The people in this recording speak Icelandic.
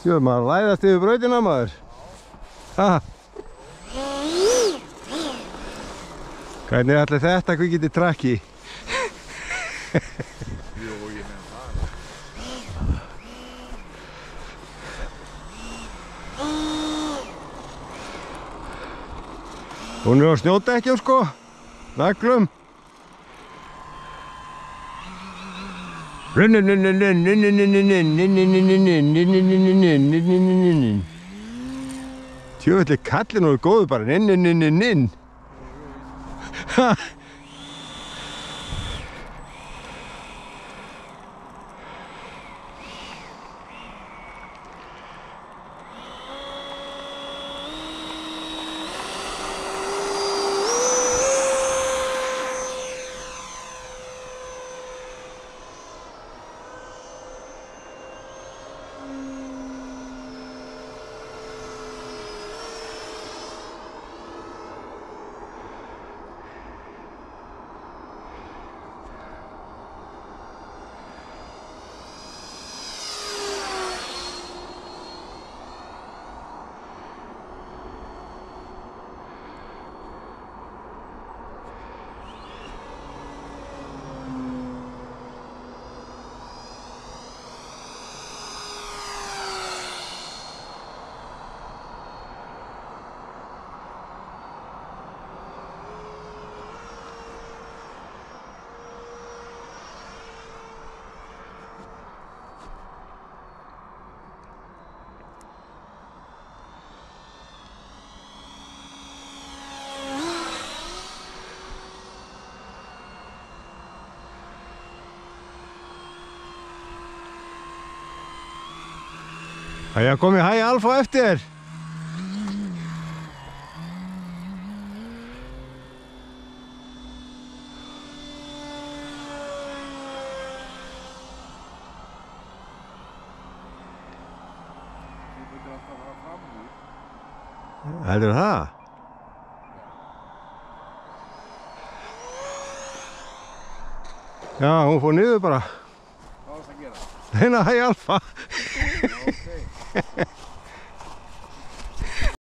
Jú, maður læðast yfir brautina maður. Ha. Hvernig ætli þetta kvikindi trakki? Jú, ég menn það. Hún er á snjódekkjum sko. Naglum. Tjöfulli kallinn og góður bara. Það komið hæ alfa eftir. Heldur það? Já, hún fór niður bara. Hvað varst að gera? Reyna hæ alfa. Já, ok.